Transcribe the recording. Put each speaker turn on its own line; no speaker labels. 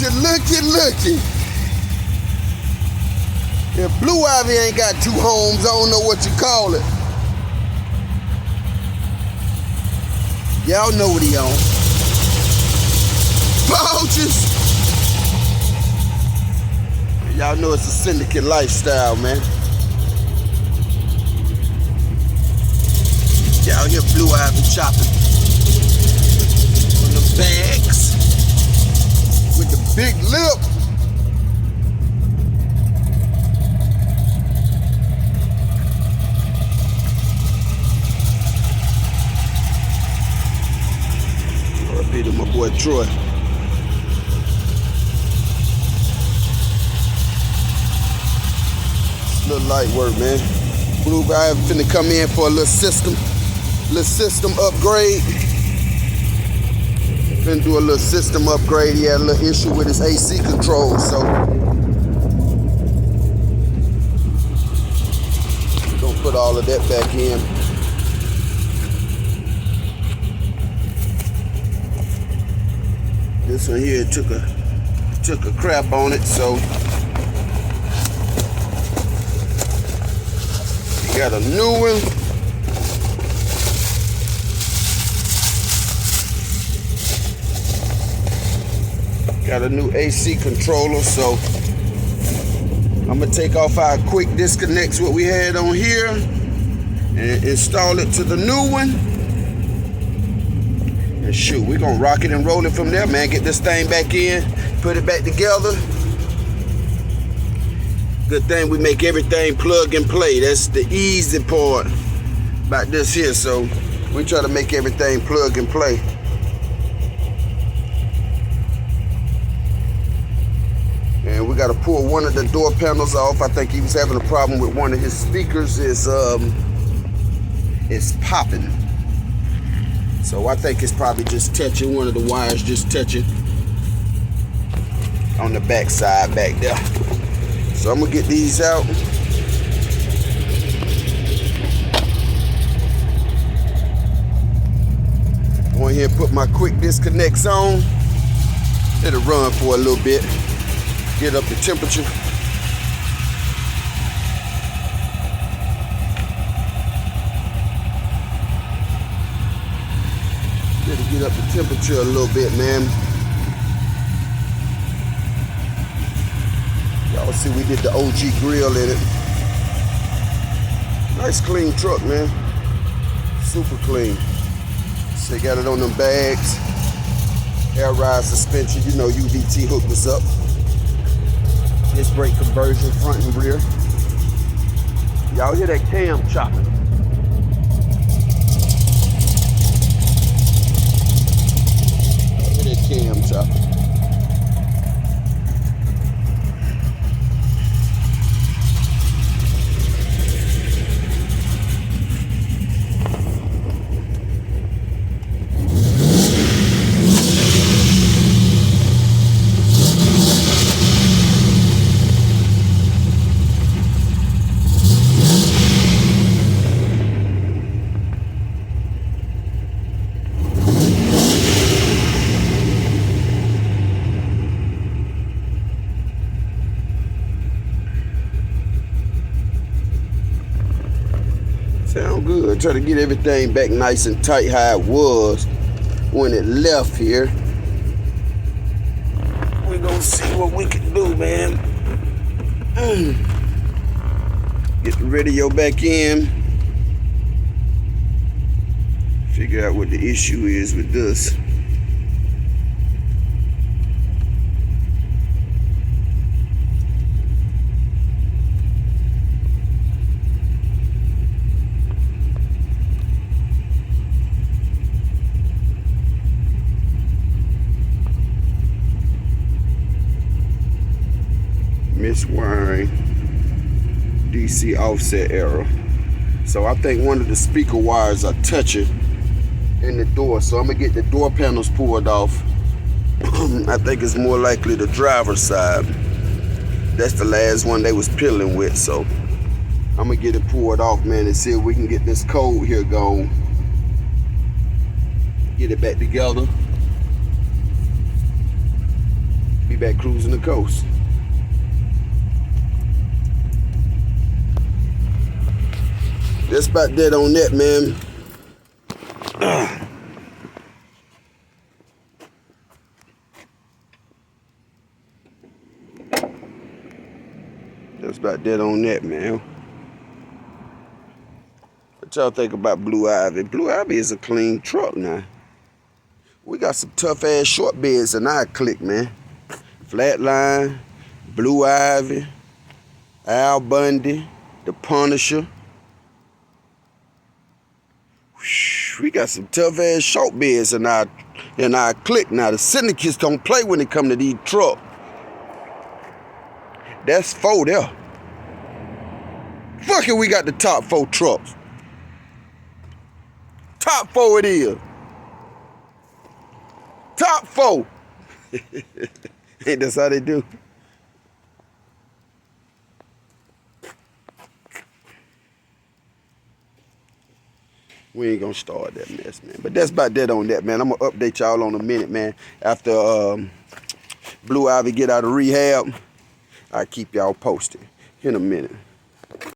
looky. If Blue Ivy ain't got two homes, I don't know what you call it. Y'all know what he on. Pouches. Y'all know it's a syndicate lifestyle, man. Y'all hear Blue Ivy chopping on the bags with the big lip. R.I.P. to my boy Troy. It's a little light work, man. Blue Ivy finna come in for a little system upgrade. Finna do a little system upgrade. He had a little issue with his AC control, so we're gonna put all of that back in. This one here took a crap on it, so we got a new one. Got a new AC controller, so I'm gonna take off our quick disconnects what we had on here and install it to the new one. And shoot, we're gonna rock it and roll it from there, man. Get this thing back in, put it back together. Good thing we make everything plug and play. That's the easy part about this here. So we try to make everything plug and play. And we got to pull one of the door panels off. I think he was having a problem with one of his speakers. It's popping. So I think it's probably just touching, one of the wires just touching on the back side back there. So I'm gonna get these out. Go ahead and put my quick disconnects on. Let it run for a little bit. Get up the temperature. Let it get up the temperature a little bit, man. Y'all see we did the OG grill in it. Nice clean truck, man. Super clean. So got it on them bags. Air ride suspension, you know UDT hooked us up. Disc brake conversion, front and rear. Y'all hear that cam chopping? Y'all hear that cam chopping? Sound good. Try to get everything back nice and tight how it was when it left here. We're gonna see what we can do, man. Get the radio back in. Figure out what the issue is with this. Miswiring, DC offset error. So I think one of the speaker wires are touching in the door. So I'm gonna get the door panels pulled off. I think it's more likely the driver's side. That's the last one they was peeling with. So I'm gonna get it pulled off, man, and see if we can get this code here going. Get it back together. be back cruising the coast. That's about that on that, man. That's about that on that, man. What y'all think about Blue Ivy? Blue Ivy is a clean truck now. We got some tough ass short beds in our clique, man. Flatline, Blue Ivy, Al Bundy, the Punisher. We got some tough ass short beds in our clique now. The syndicates don't play when it come to these trucks. That's 4 there. Fuck it, we got the top 4 trucks. Top 4 it is. Top 4. Ain't that's how they do? We ain't gonna start that mess, man. But that's about that on that, man. I'm gonna update y'all on a minute, man. After Blue Ivy get out of rehab, I'll keep y'all posted in a minute.